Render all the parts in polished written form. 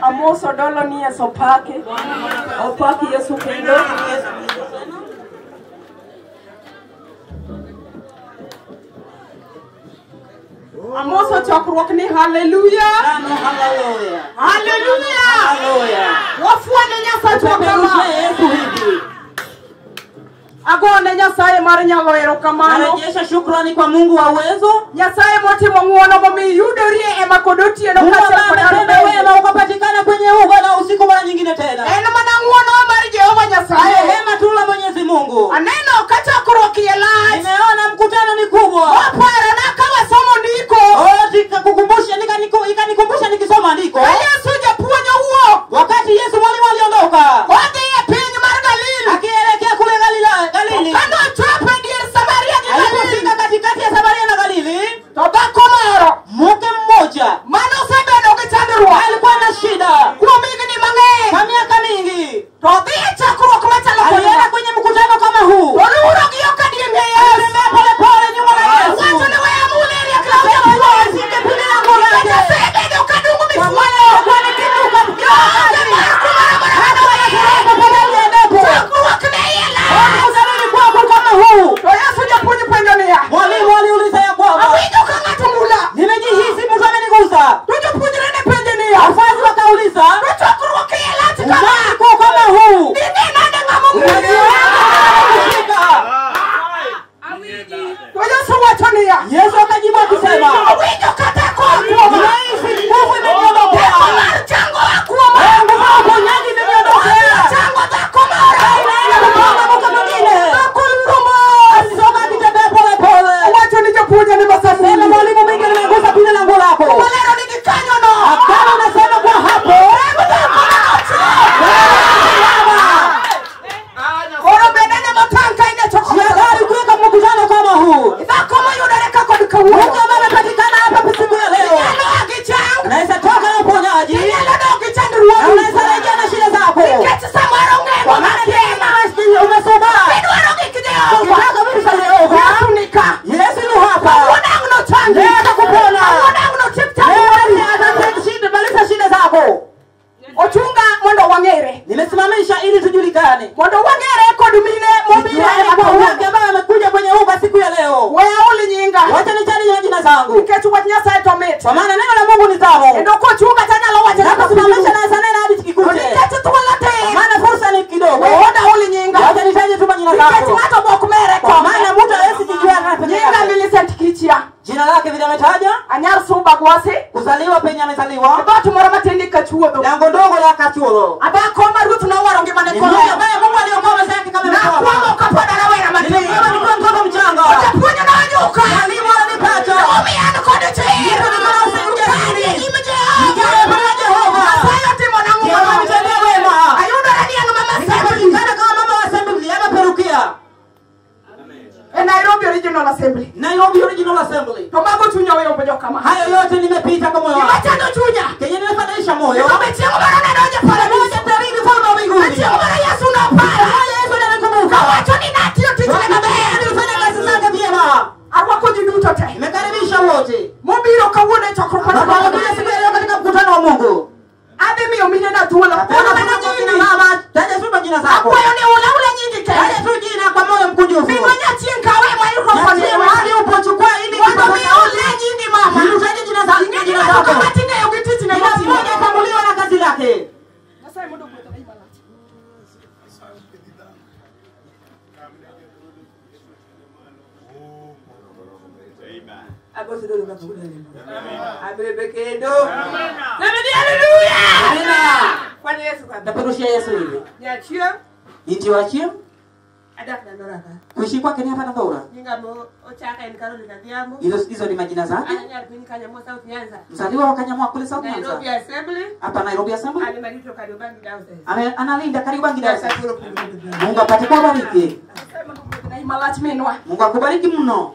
Amoso dolo ni opaki Yesu kendo. Amoso chokruok ni hallelujah. Hallelujah. Hallelujah. Hallelujah. Wafuane Nyasaye chokama. Agone Nyasaye mar nyalo erokamano. Narejesha shukrani kwa Mungu wa uwezo. Nyasaye motimo ng'wono momiyudorie ema kod otieno wema ukapatikana kwenye uga na usiku mara nyingine tena. En mana ng'wono mar Jehova Nyasaye. Hema tu la Mwenyezi Mungu. Aneno kachakruok ye lach. Nimeona mkutano ni kubwa. Wapara na kawa somo ndiko. Nikakukumbusha ikanikumbusha nikisoma ndiko. Yesu japuonjo huo. Wakati Yesu mwalimu aliondoka. Wadhi e piny mar Galili. Akielekea kule Galili. Kando chope dier Samaria gi Galili. Alipofika katikati ya Samaria na Galili. To dhako moro. Mke mmoja. Mano osebedo gi chandruok. Alikuwa na shida. Kuom higni mang'eny. Kwa miaka mingi. To dhi e chakruok machalo kama. Alienda kwenye mkutano kama huu. Oluoro gi yo kadienge Yesu. Alitembea pole pole nyuma ya Yesu. Wacho ni weya muleri ya Claudia Puo. Singepili na ngula yake. Asebedo kadungu mifuano. Kwa nikinuka mkioni. Chakruok ne yela. Mkutano ulikuwa kama huu. To Yesu japuonjo penjo niya. Mwalimu aliuliza ya kwamba. Awinjo ka ng'ato mula. Nimejihisi mtu amenigusa. To japuonjre ne penjo niya. Wafuasi wakauliza. To chakruok ye lach kama. Mkutano kama huu. Nini nade ng'amo mula. To Yesu wacho niya. Yesu akajibu akisema. Awinjo kata kuoma. Nahisi nguvu imeniondokea. Mar chango akuoma. Nguvu ya uponyaji imeniondokea. Chango dhako mara. Mke mwingine. Alisoka akitembea pole pole. Wacho ni japuonjo ni masafu. Sema mwalimu mingi nimegusa pile lango lako. Walero ni Kikanyono. Akana unasema kwa hapo. Koro bedene matanka ine chokoma. Jihadhari kuweka mkutano kama huu. Dhako mayudore kod kawuono. Mtu ambaye amepatikana hapa siku ya leo. Nyalo akichang. Unaweza toka na uponyaji. Nyalo dogi chandruok. Na unaweza rejea na shida zako. Nikech samoro ng'engo Kwa maana tena umesoma. idwaro gik Jehova. Ukitaka vitu za Yehova. Yesu nika. Yesu yu hapa. Wodang'no changi. Leo atakupona. Wodang'no chip changi. Leo atakupona. Maliza shida zako. Ochunga mondo wang'ere. Nimesimamisha ili tujulikane. Mondo wang'ere kod mine mobiro Kwa wake ambao amekuja kwenye uga siku ya leo. weya uli nyinga. Wacha nitaje jina zangu. Nikech wach Nyasaye to mit. Kwa maana neno la Mungu ni tamu. Kendo kochunga tanyalo wacho Na kusimamisha na sanena hadi tukikuje. nikech thuolo tin. Maana fursa ni kidogo. Oda uli nyinga. Wacha nitaje tu jina Nikech zangu. ng'ato bok mere Kwa maana mtu hawezi kujua Nyinga anapenda. Millicent Kichia. Jina lake vile ametaja. Anyar Suba Gwasi. Kuzaliwa penye amezaliwa. Dhot moro matindi kachuodho. Lango ndogo la Kachuolo. Adhako ma Ruth nowaro ngimane Ni kod mmoja ambaye Mungu aliokoa maisha yake kama nakwamo mtoto. kapod rawera matin. Nilikuwa nikiwa mtoto mchanga. Japuonjo nonyuka. Mwalimu alinipata. Omiya an kod chir. Im Jehova. Nyasaye otimo nang'o Jehova nitendea wema. ayudora ni an mama Assembly. Napatikana kama mama wa Assembly ama perukia. E Nairobi Original Assembly. Nairobi Original Assembly. To mago chunya weyo mbojo kama. Hayo yote nimepita kwa moyo wangu. Machando chunya. Kenye nimefadhaisha moyo. Chieng'o moro ne donjo pale Moja tarini ufalme wa mbinguni. Chieng'o moro Yesu noparo. Yesu ndiye anakumbuka. Kawacho ni natiyo tichne maber. Nilifanya kazi zake vyema. Arwako ji duto te. Nimekaribisha wote. Mobiro kawuono e chokruok Kwa sababu siku ya leo katika mkutano wa Mungu. adhi miyo mine na thuolo. Ona mana jina mama, taja tu jina zako. Akwayo ni ula nyingi ke. Taja tu jina kwa moyo mkunjufu. Mimo nyachien kawe microphone. Hadi upochukua ili Wado miyo ule nyingi mama. Taja jina zako. Jina zako. Kama tine yogititi na Kila mmoja atamuliwa na kazi lake. Nyasaye mondo gwetho na ibalat. Agosto ndio kakuna nini. Abebe kendo. Nameni hallelujah. Amina. Kwani Yesu kwa Naperushia Yesu hivi. nyachien Inti wachie. adak na noraka. Kuishi kwake ni hapa na Thora. Nyinga mo ochaka en Carolina Diamo. Hizo ni majina zake. Ananyar piny Kanyamo South Nyanza. Mzaliwa wa Kanyamwa kule South Nairobi Nyanza. Assembly. Hapa Nairobi Assembly. Alimarito Kariobangi Diocese. Analinda Kariobangi Nyasaye Diocese. kuro kubariki. Mungu apate kubariki. Nyasaye mondo gwetho na ibalat minwa. Mungu akubariki mno.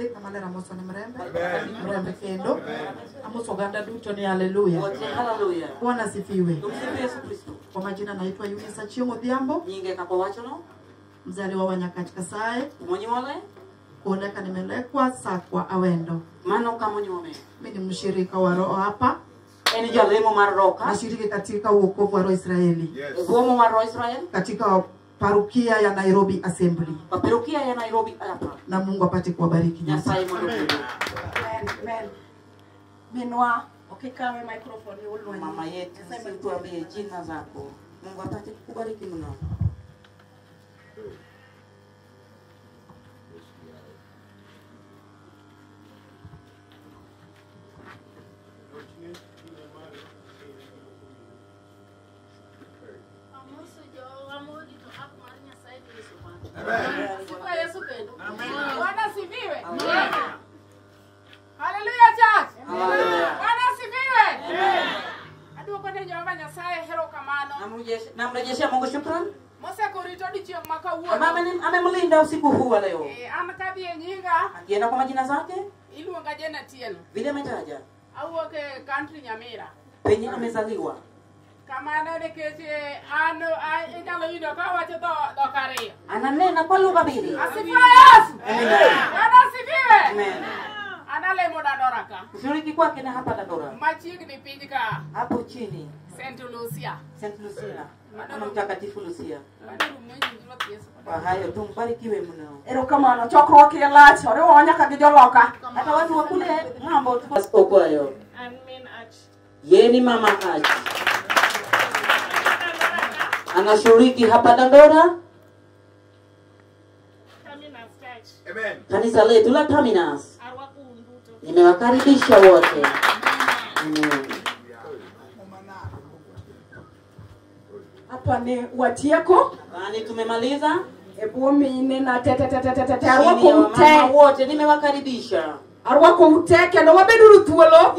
Adhik na malera moso ni mrembe kendo. Amoso ganda duto ni haleluya. Haleluya. Bwana sifiwe. Tumsifu Yesu Kristo. Kwa majina naitwa Eunice Chieng'No. Nyinge kapowachono. Mzaliwa wa Nyakach Kasaye. Monyole. Kuoneka nimelekwa sakwa awendo. Mano kamonyome. Mimi ni mshirika wa roho hapa. Eni jalemo maroka. Nashiriki katika uokovu wa roho Israeli. Uomo wa roho Israeli. Katika parokia ya Nairobi Assembly. Parokia ya Nairobi hapa. Na Mungu apate kuwabariki nyote. Amen. Minwa, ukikawe microphone ulwa. Mama yetu, sisi tuambie jina zako. Mungu apate kukubariki mno. Bwana sifiwe. Haleluya church. Bwana sifiwe. Adu kwa Jehova Nyasaye hero kamano. Namrejeshia Mungu shukrani. Mose kurito dichieng maka uono. Mama amemlinda usiku huu leo. Ana kadi nyinga. Akienda kwa majina zake? Iluonga Jena Tieno. Vile ametaja. Awuoke country Nyamira. Penye amezaliwa. Kamano nekeche ano inyalo yudo ka wacho do kariyo. Ananena kwa lugha mbili. Asifiwe Yesu. Amen. Bwana asifiwe. Amen. Analemo Dandoraka. Kushiriki kwake na hapa Dandora. Machiegni piny ka. Hapo chini. St. Lucia. St. Lucia. Mama mtakatifu Lucia. Maduru mwenye Yesu. Kwa hayo tumbarikiwe mno. Erokamano chokruok ilach oriwo nyaka gi joloka. Hata watu wa kule ng'ambo tukwayo. Amen ach. Yeni mama Haji. Anashiriki hapa Dandora. Amen. Kanisa letu la Terminus. Nimewakaribisha wote. Amen. Hapa ni watieko. Bani tumemaliza. Ebu mine na tete mama wote nimewakaribisha. Arwako uteke no wabeduru thuolo.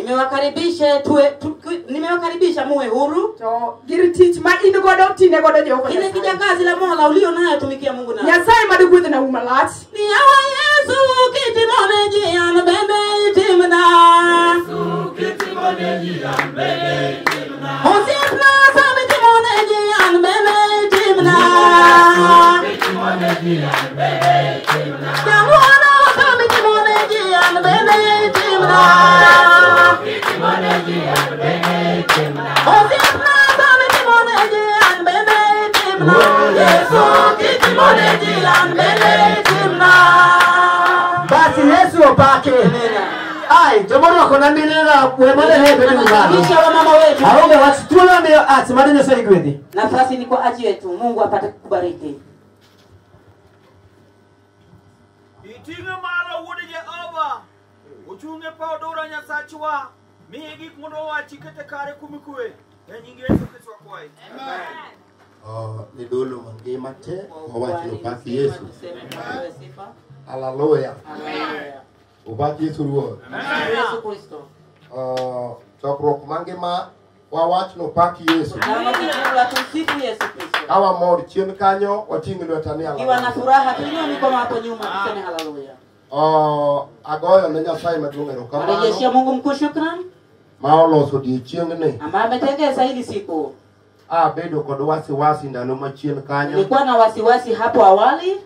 Nimewakaribisha muwe huru. To gir tich ma in godo tine godo Jehova. Ile kijakazi la Mola ulio nayo tumikia Mungu nayo. Nyasaye madugudhi na umalach. Ni hawa Yesu kitimone jian bebe timna. Yesu kitimone jian bebe timna. Hosipna sami timone jian bebe timna. Yesu kitimone jian bebe timna. Jamwana sami timone jian bebe timna. Yesu kitimone jian bebe timna. Hosipna sami timone jian bebe timna. Yesu kitimone jian bebe timna. Basi Yesu opake. Ai, jomoro kona minera wemale hebe ni ngano. Kisha wa mama wetu. Aombe wasitula ndio atimani Yesu igwedi. Nafasi ni kwa ajili yetu. Mungu apate kukubariki. Itinga mara wude Jehova. Uchunge paudora Nyasachwa. Migi kundo wa chikete kare kumikue. Ya nyingi Yesu Kristo kwai. Amen. Ni dolo mangima te wawachilo paki Yesu. Haleluya. Haleluya. Ubaki Yesu ruo. Yesu Kristo. Chokruok mangima wawachilo paki Yesu. Na kijula tumsifu Yesu Kristo. Kawa mor chien kanyo watingi lwetani ala. Kiwa na furaha tunywe mikono hapo nyuma tuseme haleluya. Agoyo ne Nyasaye maduong' erokamano. Arejeshia Mungu mkuu shukrani. Ma oloso odiochieng'ni. Ambaye ametengeza hili siku. Bedo kod wasiwasi ndalo machien kanyo. Nilikuwa na wasiwasi hapo awali.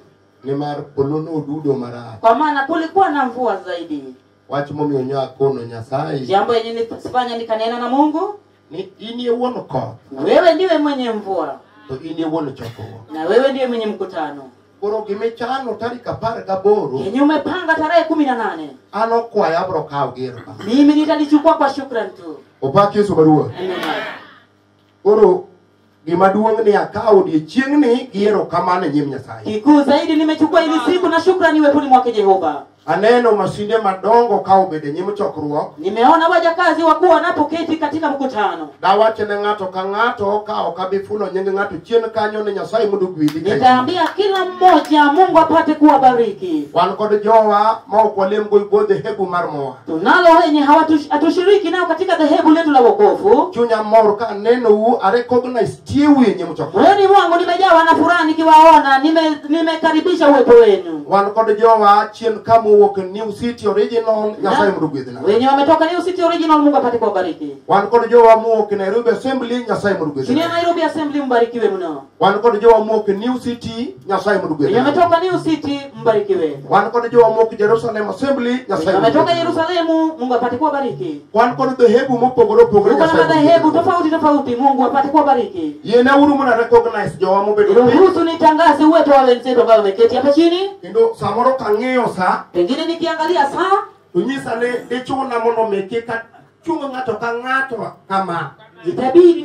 Nimar polono odudo marach. Kwa maana kulikuwa na mvua zaidi. Wach momiyo nyakono Nyasaye. Jambo yenye nilifanya nikanena na Mungu. Ni ini wuon koth. Wewe ndiwe mwenye mvua. To ini wuon chokruok. Na wewe ndiwe mwenye mkutano. Koro gimechano tarik 18. Yenye umepanga tarehe 18. An okwaya abro kawo gero ka. Mimi nitalichukua kwa shukrani tu. Opaki Yesu barua. Amen. Koro gima duong' ni akawo odiochieng'ni giero kamano e nyim Nyasaye. Kikuu zaidi nimechukua hili siku na shukrani wepuni mwake Jehova. Aneno masinde madongo ka obede nyim chokruok. Nimeona wajakazi wakuu wanapoketi katika mkutano. Dawache ne ng'ato ka ng'ato ka ok abi fulo nying ng'ato chien kanyo ne Nyasaye mondo gwedhi. Nitaambia kila mmoja Mungu apate kuwabariki. Wan kod jowa ma ok walem go dhehebu mar moa. Tunalo wenye hatushiriki nao katika dhehebu letu la wokovu. Chunya mor ka neno u are recognize tiewu e nyim chokruok. Rohoni mwangu nimejawa na furaha nikiwaona, nimekaribisha uwepo wenu. Wan kod jowa chien kamu mowuok New City Original, Nyasaye mondo gwedhna. Wenye wametoka New City Original, Mungu apate kuwabariki. Wan kod jowa mowuok Nairobi Assembly, Nyasaye mondo gwedhna. Chini ya Nairobi Assembly, mbarikiwe mno. Wan kod jowa mowuok New City, Nyasaye mondo Wenye gwedhna. wametoka New City, mbarikiwe. Wan kod jowa mowuok Jerusalem Assembly, Nyasaye mondo Wametoka gwedhna. Yerusalemu, Mungu apate kuwabariki. Wan kod dhehebu mopogore opogore, Mungu na Nyasaye mondo madhehebu gwedhna. tofauti tofauti, Mungu apate kuwabariki. Yiena uru mna recognize jowa mobedo piny. Ruhusu nitangaze uwepo wa wenzetu ambao wameketi hapa chini. Kendo samoro kang'iyo sa, Pengine nikiangalia saa, to nyisa ni dichuna mondo meke ka chungo ng'ato ka ng'ato kama. itabidi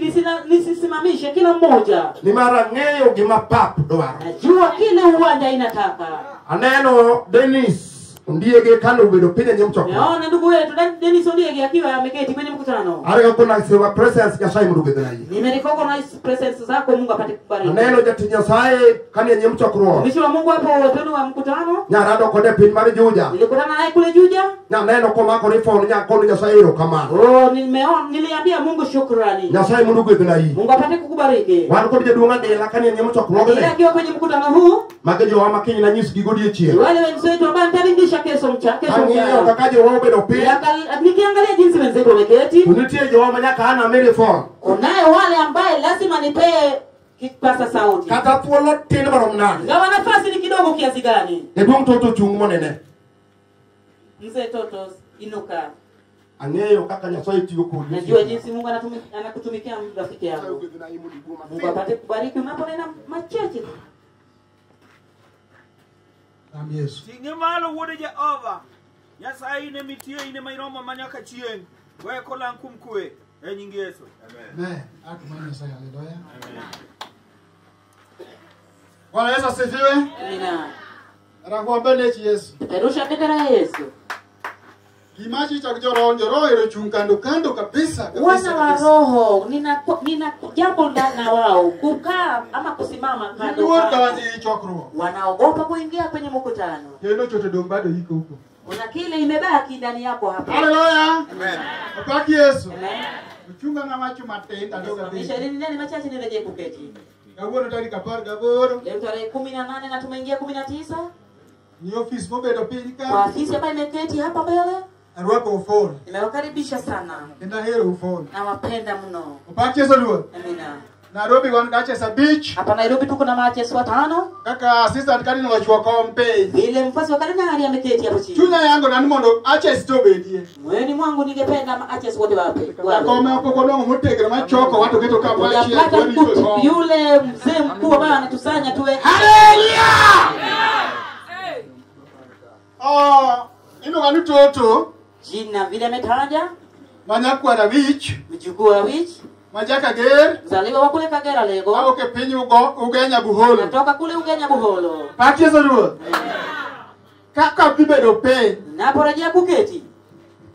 nisisimamishe kila mmoja. Nimar ang'eyo gima pap dwaro. Najua kile uwanja inataka. Aneno Dennis Ondiege kano obedo piny e nyim chokruok. Naona ndugu wetu Dennis Ondiege akiwa ameketi kwenye mkutano. Arega kuna sewa presence Nyasaye mondo gwedhna yie. Nimerecognize presence zako, Mungu apate kubariki. Aneno jatich Nyasaye kani e nyim chokruok. Mtumishi wa Mungu hapo wetoni wa mkutano. Nyarado kode piny mar Juja. Nilikutana naye kule Juja. Nyaneno komako rifon nyakono Nyasaye erokamano. Niliambia Mungu shukrani. Nyasaye mondo gwedhna yie. Mungu apate kukubariki. Wan kod jaduong' adela kani e nyim chokruok Ile ne. akiwa kwenye mkutano huu, Mage jowa makiny na nyisgi godiechieng'. wale wenzetu ambao nitarindisha kesho mchana. Ang'iyo kaka jowa obedo piny. Nikiangalia jinsi wenzetu wameketi, To nitie jowa manyaka an amiri fon. kunayo wale ambaye lazima nipee kipasa sauti. Kata thuolo tin marom nade. Gawa nafasi ni kidogo kiasi gani? Jaduong' Toto chung' monene. Mzee Toto inuka. Ang'eyo kaka Nyasaye tiyo kodi. Najua jinsi Mungu anakutumikia rafiki yangu. Mungu apate kubariki unaponena machache. Yesu. Ting'e malo wuode Jehova Nyasaye ine mitie ine mairomo manyaka chieng'. Wewe kolang kum kwe e nying Yesu. Amen. Atumai Nyasaye, haleluya. Bwana Yesu asifiwe. Amina. Arakuomba lechi Yesu. Perusha bendera ya Yesu. Kimachi cha roho ile chungando kando kabisa. Wana wa roho, nina jambo na wao kukaa ama kusimama kando. Wanaogopa kuingia kwenye mkutano. Yendo chote dombado hiko huko. Kuna kile imebaki ndani yako hapa. Haleluya. Amen. Apaki Yesu. Amen. Uchunga na macho matenda ndoga Ni sherini nani machache nirejee kuketi. Gaboro tari kapar gaboro. Leo tarehe 18 na tumeingia 19. Ni office mobedo pilika. Kwa afisi ambayo imeketi hapa mbele. Arwako ufoni. Nimewakaribisha sana. Nenda hero ufoni. Nawapenda mno. Apaki Yesu luo. Amina. Nairobi wan gache sa beach. Hapa Nairobi tuko na maachesi watano. Kaka assistant kadi na wachwa kompe. Vile mfasi wa kardinali ameketi hapo chini. Chunya yangu na nimondo ache stobedie. Mweni mwangu ningependa maachesi wote wape. Akome hapo kwa nongo mutegera machoko watu keto kama achi. Yule mzee mkuu ambaye anatusanya tuwe. Haleluya! Ino gani toto? Jina vile ametaja. Manyakwa na wich. Mjukuu wa wich. Majaka ger. Mzaliwa wa kule Kagera Lego. Au ke pinyu ugenya buholo. Natoka kule Ugenya Buholo. Paki Yesu luo. Kaka bibedo pe. Naporejea kuketi.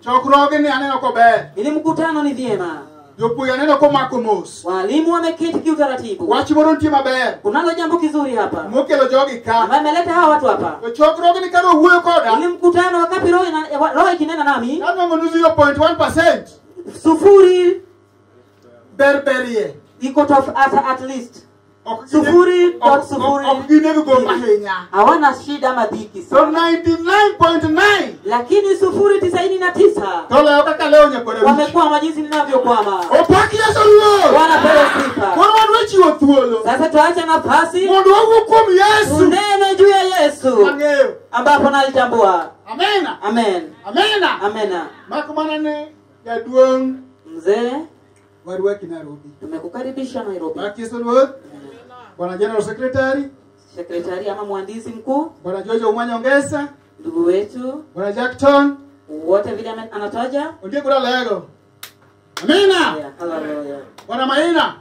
Chokroge ni aneno ko be. Ili mkutano ni vyema. Yopu yaneno ko makomos. Walimu wameketi kiutaratibu. Wachiboro ntima be. Kunalo jambo kizuri hapa. Mokelo jogi ka. Ambaye ameleta hawa watu hapa. Chokroge ni karo huyo koda. Ili mkutano wakati roho ikinena nami. Kama ngonuzi 0.1%. Sufuri Berberie. iko tof at least. Sufuri. Hawana shida madhiki So 99.9. lakini 0.99 Tola yoka leo nyakore. wamekuwa majinsi ninavyokwama. Opaki Yesu luo. Wanapewa sifa. Kwa wanwechi wathuolo. Sasa tuache nafasi Mondo wangu kwa Yesu. tunene juu ya Yesu Angeo. ambapo nalitambua. Amena. Amen. Amena. Amena. Makumana ne ya duong. Mzee, Waruweki Nairobi. tumekukaribisha Nairobi. Paki Yesu luo. Bwana General Secretary. Sekretari ama mwandishi mkuu, Bwana Jojo Umanyongesa. ndugu wetu, Bwana Jackton. wote vile anataja. Ndiye kula lego. Amina. Haleluya. Bwana Maina.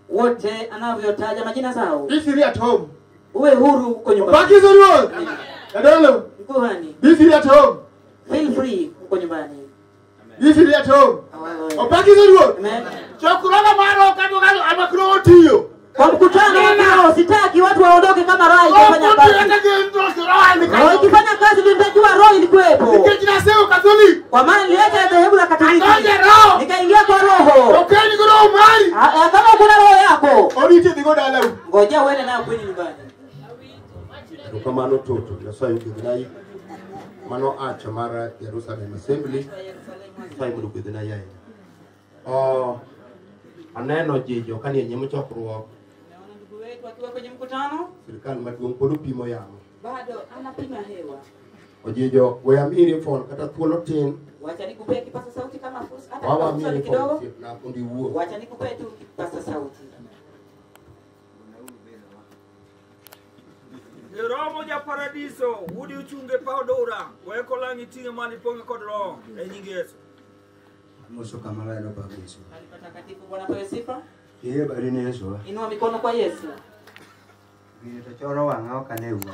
Wote anavyotaja majina zao. Be free at home. Uwe huru uko nyumbani. Paki Yesu luo. Yadolo. Mkuhani, Be free at home. feel free uko nyumbani. Be free at home. Haleluya. Opaki Yesu luo. Amen. Chokuroga maro kado amakro otiyo. Kwa mkutano wao sitaki watu waondoke kama roho ikifanya kazi. Roho ikifanya kazi nitajua roho ilikuwepo. Kwa maana niliacha dhehebu la Katoliki. Nikaingia kwa roho. Kama kuna roho yako, ngoja uende nayo kweli nyumbani. Kamano toto Nyasaye ugedhna yie. mano acha mara Jerusalem Assembly sai mudu kidina yai aneno jijo kani nyemo chokruok naona ndugu wetu akiwa kwenye mkutano serikali maduong' pod pimo yamo bado anapima hewa ojijo we amiri phone kata thuolo tin wacha nikupee kipasa sauti kama fursa hata baba kama amiri kidogo phone na kundi wuo wacha nikupee tu kipasa sauti Romo ja paradiso, udi uchunge paodora, weko langi tinga mali ponge kod roho, nyingi Yesu. Muso kama weno kwa Yesu. Alipatakatifu Bwana pewe sifa. Yeye bali ni Yesu. Inua mikono kwa Yesu. Vile tochoro wanga okane uba.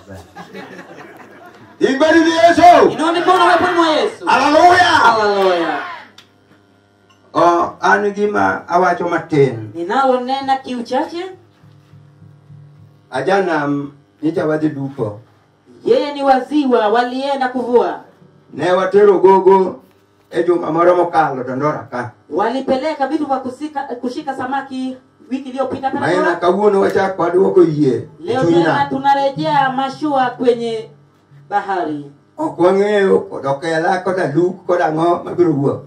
Ibali ni Yesu. Inua mikono wewe mwa Yesu. Hallelujah. Hallelujah. Anigima awacho matin. Ninalo nena kiuchache. Ajana nitawadhi duko. Yeye ni waziwa walienda kuvua. Ne watero gogo juma moro mokalo Dandora ka. Walipeleka vitu vya kushika samaki wiki iliyopita pale. Maana kawuono wacha kwa duko yie. Leo tena tunarejea mashua kwenye bahari. Okwangeo kodokela koda luko koda ngo mabiro wuo.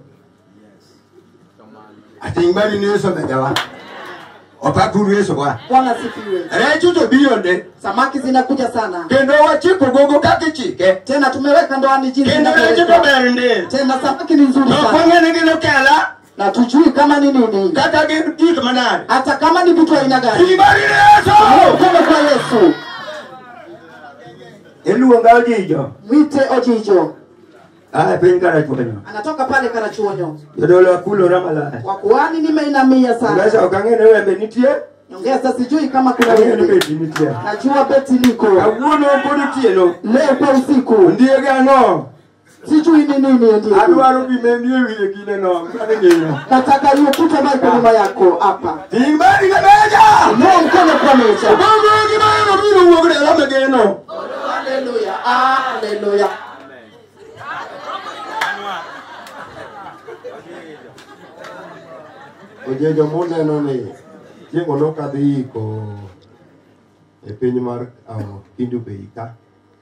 Atingbali ni Yesu medawa. Opakuru Yesu kwa. Bwana sifiwe. Rechu to biyonde. Samaki zinakuja sana. Kendo wachiko gogo kakichike. Tena tumeweka ndoani jinsi Kendo rechu to bernde. Tena samaki ni nzuri sana. Okwangene ngino kela. Na tujui kama ni nini. Kata gito manani. Hata kama ni vitu aina gani. Ibali Yesu. Kama kwa Yesu. Eluonga ojijo. Mwite Ojijo. Penye Karachuonyo. Anatoka pale Karachuonyo. Yodolo akulo ramala. Wakuani nimeinamia sana. Ngasa okangene wembe nitie. Nyongeza sijui kama kuna Kangene wewe. beti nitie. Najua beti niko. Awuono podo tieno. Leo kwa usiku. Ndiye gano. Sijui ni nini ndiye. Adwaro bimendie wiye kile no. Kanengeno. Nataka hiyo kitu ambayo iko nyuma yako hapa. Timbali gameja. Leo mkono kwa meza. Bongo kimayo biro wogre alamegeno. Haleluya. Haleluya. ojijo moneno ni Chieng'No kadhi iko piny mar Kindu Bay ka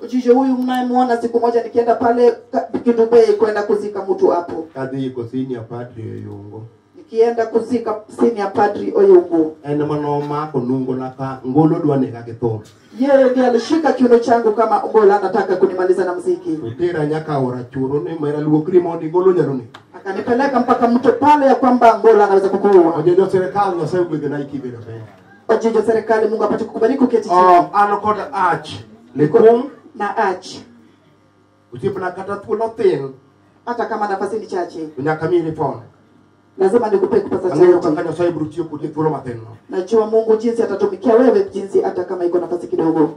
Ojijo huyu mnayemwona siku moja nikienda pale Kindu Bay kwenda kuzika mtu hapo. kadhi iko senior padri Oyungo Nikienda kuzika senior padri Oyungo. en manomako nungo naka ngolo dwane ka githum Yeye ndiye alishika kiuno changu kama Oolo anataka kunimaliza na muziki. tera nyaka ora churo ni mera luokri mondi ngolo nyaroni Akanipeleka mpaka mto pale ya kwamba Oolo anaweza kukuua. ojijo serikal Nyasaye gwedho na ikibedo piny Ojijo serikali Mungu apate kukubariki uketi chini. an kod ach lekum Na ach. osiepna kata thuolo thin Hata kama nafasi ni chache. to nyaka miyi phone Lazima nikupe kipasa ang'eyo kaka chake. Nyasaye biro tiyo kodi thuolo mathin no Najua Mungu jinsi atatumikia wewe jinsi hata kama iko nafasi kidogo.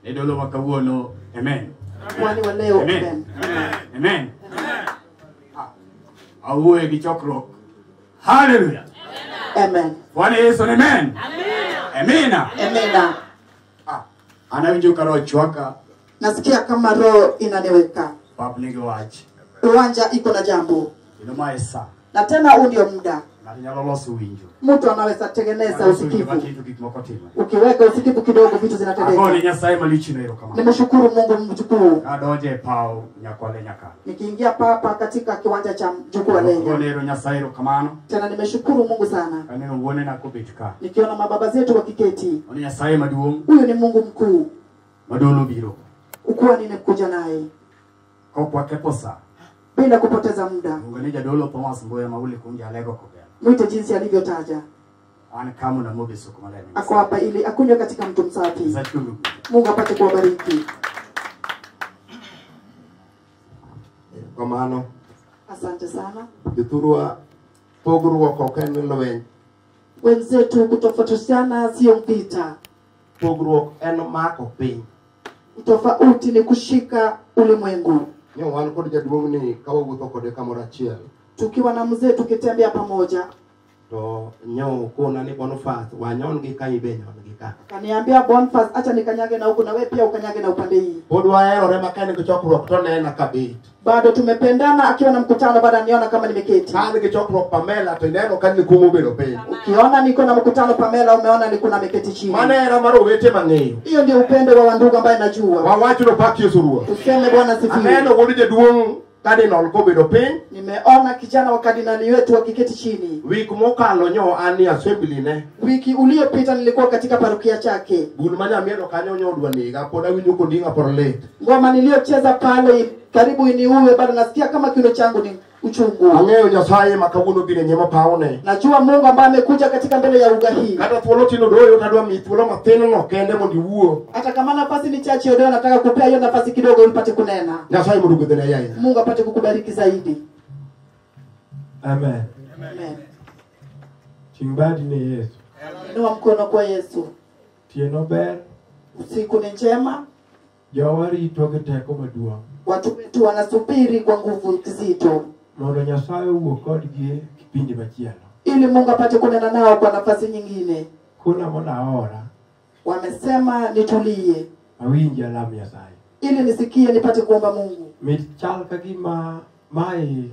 Nedolo makawuono. Amen. Kwani wa leo Amen. amen. Amen. Awuoye gi chokruok. Hallelujah. Amen. Bwana Yesu amen. Amen. Amina. Amena. Anawinjo karo chwaka Nasikia kama roho inaniweka. papnige wach. Uwanja iko na jambo. Ino maesa. Na tena huu ndio muda. Na nyalo loso winjo. Mtu anaweza tengeneza usikivu. Kitu gikmoko timo. Ukiweka usikivu kidogo vitu Agone zinatendeka. Nyasaye malichi no kama. Nimeshukuru Mungu mjukuu. Adonje pao nyakwale nyaka. Nikiingia papa katika kiwanja cha mjukuu wa Lenya. Agone Nyasaye kamano. Tena nimeshukuru Mungu sana. Kaneno uone na kubitka. Nikiona mababa zetu wakiketi. Oni Nyasaye maduong. Huyu ni Mungu mkuu. Madolo biro. Ukuwa nimekuja naye. Kokwa keposa. Bila kupoteza muda. Ngone jadolo Thomas Mboya mauli kunja lego kopea. Mwite jinsi alivyotaja. Ana kamu na mobe sukumaleni. Ako hapa ili akunywe katika mtu msafi. Zachungu. Mungu apate kuwabariki. kwa mano Asante sana. jothurwa pogruok ok en lweny Wenzetu kutofautiana sio vita. pogruok en mako piny Utofauti ni kushika ulimwengu. nyo wan kod jaduong' ni ka wawuotho kode kamoro achiel Tukiwa na mzee tukitembea pamoja. To nyo kuna ni Boniface wanyon gi kai be nyon gi ka. Kaniambia Boniface acha nikanyage na huku na wewe pia ukanyage na upande hii. Podwa ero rema kani kichokruok to nena kabit. Bado tumependana akiwa na mkutano baada niona kama nimeketi. Kani kichokruok Pamela to neno kani kumu belo pe. Ukiona niko na mkutano Pamela umeona niko na meketi chini. Mane era maro wete mangeyo. Hiyo ndio upendo wa wandugu ambaye najua. Wawacho no paki usurua. Tuseme Bwana sifiwe. Aneno wodi duong Cardinal ko bedo piny. Nimeona kijana wa kardinali wetu wakiketi chini. Wiki mokalo nyo ani assembly ne. Wiki uliopita nilikuwa katika parokia chake. Bul manya miedo kanyo nyo dwa niga poda winyo kondinga porlet. Ngoma niliocheza pale karibu iniuwe bado nasikia kama kiuno changu ni uchungu. Angeo Nyasaye makawuno bine nyema paone. Najua Mungu ambaye amekuja katika mbele ya uga hii. Kata thuolo tino doyo tadwa mithuolo matino no kende mondi wuo. Hata kama nafasi ni chache ndio nataka kupea hiyo nafasi kidogo ulipate kunena. Nyasaye mudugudhena yaya. Mungu apate kukubariki zaidi. Amen. Amen. Chimbadi ni Yesu. Inua mkono kwa Yesu. Tieno ber. Usiku ni njema. Jawari itoge teko maduong'. Watu wetu wanasubiri kwa nguvu nzito. Mondo Nyasaye uwo kodgi kipindi machielo. Ili Mungu apate kunena nao kwa nafasi nyingine. Kuna mona ora. Wamesema nitulie. Awinja lam Nyasaye. Ili nisikie nipate kuomba Mungu. Michal kagima mai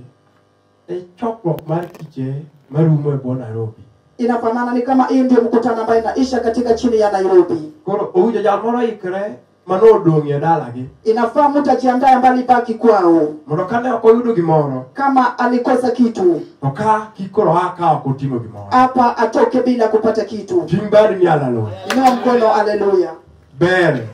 chokruok mar kiche marumo e Nairobi. Inafanana ni kama hii ndio mkutano ambao inaisha katika chini ya Nairobi. Koro uja jalmoro ikre mano dongi e dalagi. Inafaa mtu ajiandae mbali baki kwao. Mondo kane okoyudo gimoro. Kama alikosa kitu. Oka kikoro haka okotimo gimoro. Hapa atoke bila kupata kitu. Timbari ni haleluya. Inua mkono haleluya. Bere.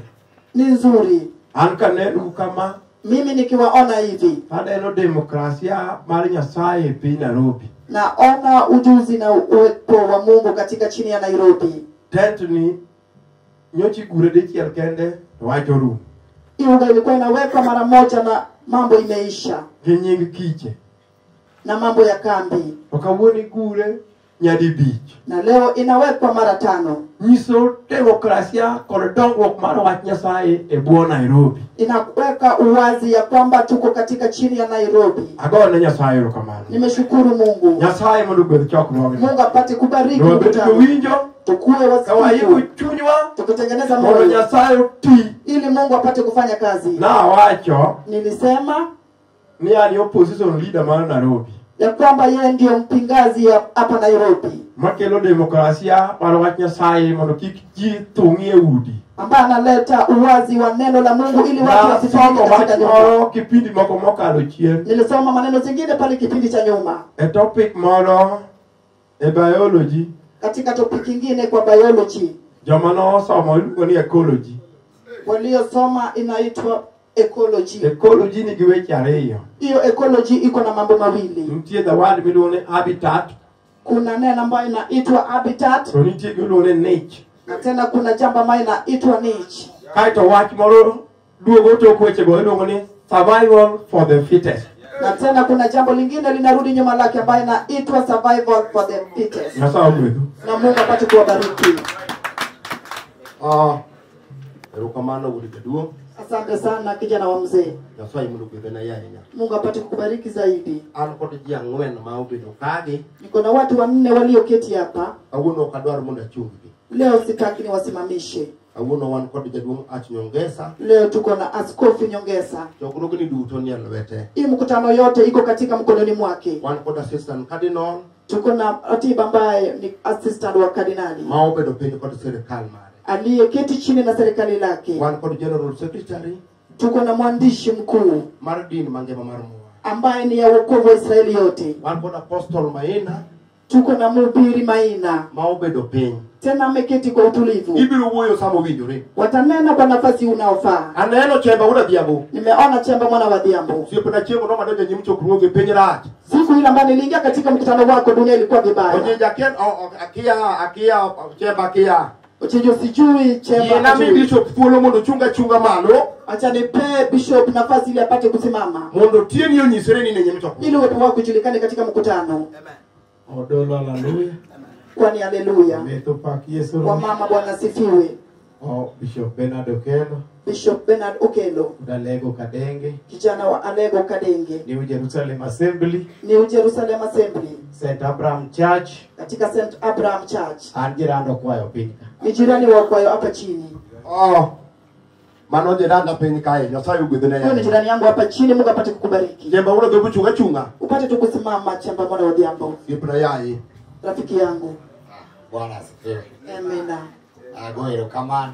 Ni nzuri. Ankane kama mimi nikiwaona hivi. Aneno demokrasia mali Nyasaye pi Nairobi. Naona ujuzi na uwepo wa Mungu katika chini ya Nairobi. Tentni nyochi gure de chiel kende wacho ru. Iuga ilikuwa inawekwa mara moja na mambo imeisha. Ginying kiche. Na mambo ya kambi. Wakawoni gure nyadi bich. Na leo inawekwa mara 5. Nyiso demokrasia kod dongruok mar wach Nyasaye e bwo Nairobi. Inaweka uwazi ya kwamba tuko katika chini ya Nairobi. Agone Nyasaye rokamano. Nimeshukuru Mungu. Nyasaye mondo gwel chokruok. Mungu apate kubariki mkutano. Winjo tukue wasikivu. Chunywa tukitengeneza moyo. Nyasaye ti ili Mungu apate kufanya kazi. Na wacho nilisema ni ani opposition leader mar Nairobi. Ya kwamba yeye ndio mpingazi hapa Nairobi. Makelo demokrasia mar wach Nyasaye mondo kik ji thung'ie udi. Ambaye analeta uwazi wa neno la Mungu ili watu wasifanye katika nyumba. Kipindi moko mokalo chien. Nilisoma maneno zingine pale kipindi cha nyuma. A topic moro e biology. Katika topic nyingine kwa biology. Jomano somo iluongo ni ecology. Waliosoma inaitwa ecology. Ecology ni giweche ariyo. Hiyo ecology iko na mambo mawili. Nitie the word miluongo ni habitat. Kuna neno ambayo inaitwa habitat. To nitie giluongo ni niche. Na tena kuna jambo ambayo inaitwa niche. Kaito wach moro duogo tok wechego iluongo ni survival for the fittest. Na tena kuna jambo lingine linarudi nyuma lake ambayo inaitwa survival for the fittest. Na Mungu apate kuwabariki. Erokamano wuli jaduo. Asante sana kijana wa mzee. Nyasaye mundu gwedhena yaya. Mungu apate kukubariki zaidi. An kod ji ang'wen ma obedo kage. Niko na watu 4 walioketi hapa. Awuono kadwar mondo achunggi. Leo sitaki niwasimamishe. Awuono wan kod jaduong' Ach Nyongesa. Leo tuko na Askofu Nyongesa. Chokruogni duto ni e lwete. Hii mkutano yote iko katika mkononi mwake. Wan kod Assistant Cardinal. Tuko na Atiba ambaye ni assistant wa kardinali. Ma obedo piny kod sirikal mare. Aliyeketi chini na serikali lake. Wan kod General Secretary. Tuko na mwandishi mkuu mar din mangima mar Moa. ambaye ni ya wokovu wa Israeli yote. Wan kod Apostle Maina. Tuko na mhubiri Maina. Ma obedo piny. Tena ameketi kwa utulivu. Ibiro wuoyo samo winjore. Watanena kwa nafasi unaofaa. Aneno Chemba ura Dhiambo. Nimeona Chemba mwana wa Dhiambo. Siepna chiemo no madonjo nyim chokruoge piny rach. Siku ile ambayo niliingia katika mkutano wako dunia ilikuwa vibaya. Oje jaken akia Chemba akia. Ochijo sijui Chemba. Yena mi bishop thuolo mondo chunga malo. Acha nipe bishop nafasi ili apate kusimama. Mondo tieni onyisre ni nyim chokruoge. Ili uwepo wako ujulikane katika mkutano. Amen. Odolo haleluya. Kwani haleluya. Meto pak Yesu. Kwa mama Bwana sifiwe. Bishop Bernardo Keno. Bishop Bernard Okello, Alego Kadenge, kijana wa Alego Kadenge, New Jerusalem Assembly, New Jerusalem Assembly, St. Abraham Church, katika St. Abraham Church. Anjirando kwayo pinka. Ni jirani wa kwayo hapa chini. Mano jiranda penye kae, Nyasaye ugudhune Huyo ni jirani yangu hapa chini, Mungu apate kukubariki. Jemba ule dobu chunga chunga. Upate tu kusimama chamba mwana wa Odhiambo. Ipna yai. Rafiki yangu. Bwana asifiwe. Amina. Agoero kamano.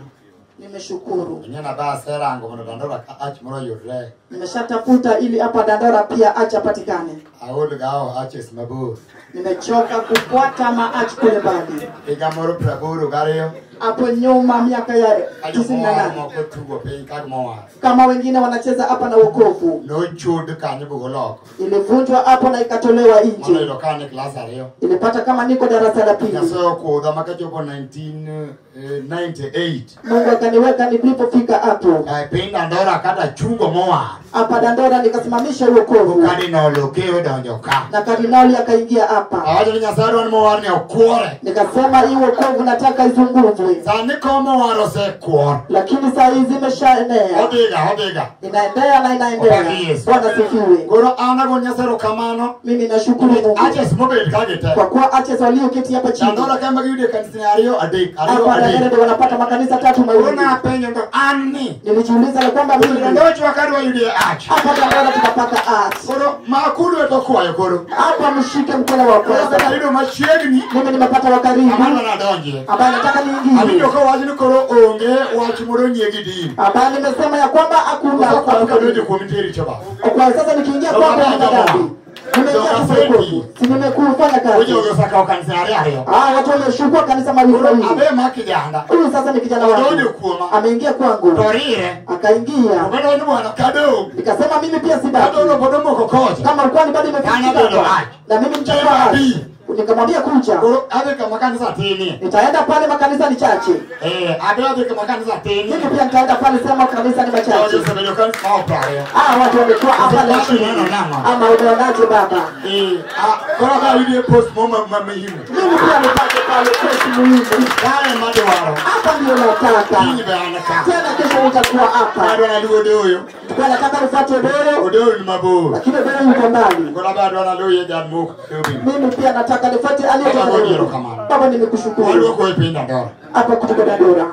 Nimeshukuru. Nyana ba sera ngo mono dandora ka ach moro yore. Nimeshatafuta ili hapa Dandora pia acha patikane. Aolo gao aches mabo. Nimechoka kufuata maachi kule mbali. Ega moro praboro gario. Hapo nyuma miaka ya 98. Kama wengine wanacheza hapa na wokovu. No chud kanyo bugoloko. Ilivunjwa hapo na ikatolewa nje. Mono lokane class ario. Ilipata kama niko darasa la pili. Kaso ko da makajopo 1998. Mungu akaniweka nilipofika hapo. Pinda ndora kada chungo moa. Hapa Dandora nikasimamisha wokovu. Kardinal lokeo donjoka. Na kardinali akaingia hapa. Awaje ni nyasaro ni mowarni okore. Nikasema hii wokovu nataka izunguzwe. Sani komo warose kwa. Lakini saa hizi imeshaenea. Odega. Inaendelea na inaendelea. Bwana sifiwe. Goro ana go nyasaro kamano. Mimi nashukuru Mungu. Aches mobile kagete. Kwa kuwa aches walioketi hapa chini. Dandora kama yude kanisa ario ade. Hapa ndio wanapata makanisa 3 mawili. Una penyo ndo ani. Nilijiuliza na kwamba mimi ndio wakati wa yude ach. Hapa Dandora tutapata ach. Goro makulu etokuwa goro. Hapa mshike mkono wa kwanza. Sasa ndio machiegni. Mimi nimepata wa karibu. Amana na donje. Ambaye nataka niingie. Ndio kwa wajini koro onge wachimoro nyegidi. Ambaye nimesema ya kwamba hakuna kwa ndio komiteri chaba. Kwa sasa nikiingia kwa dhambi. Nimekufanya kazi. Wewe unasaka kanisa hayo. Watu wameshukua kanisa mawili. Abe makijanda. Huyu sasa ni kijana wangu. Ameingia kwangu. Torire. Akaingia. Bado ni bwana kado. Nikasema mimi pia sibaki. Bado bodomo kokote. Kama ulikuwa ni bado imefika. Na mimi nitakuwa nikamwambia kuja. Abe kama kanisa tini. Nitaenda pale makanisa ni chache. Abe kama kanisa tini. Mimi pia nitaenda pale sema kanisa ni machache. Watu wamekuwa hapa leo. Ama unaonaje baba? Kwa video post mama himu. Mimi pia nipate pale post muhimu. Kale madwaro. Hapa ndio nataka. Tena kesho nitakuwa hapa. Bado analuo huyo. Kwa nataka nifuate Oolo. Oolo ni mabo. Lakini Oolo yuko mbali. Kwa bado analuo yeye jambo. Mimi pia nataka nifuate aliyotoka. Baba nimekushukuru. Walio kwa ipinda ndora. Hapa kutoka Dandora.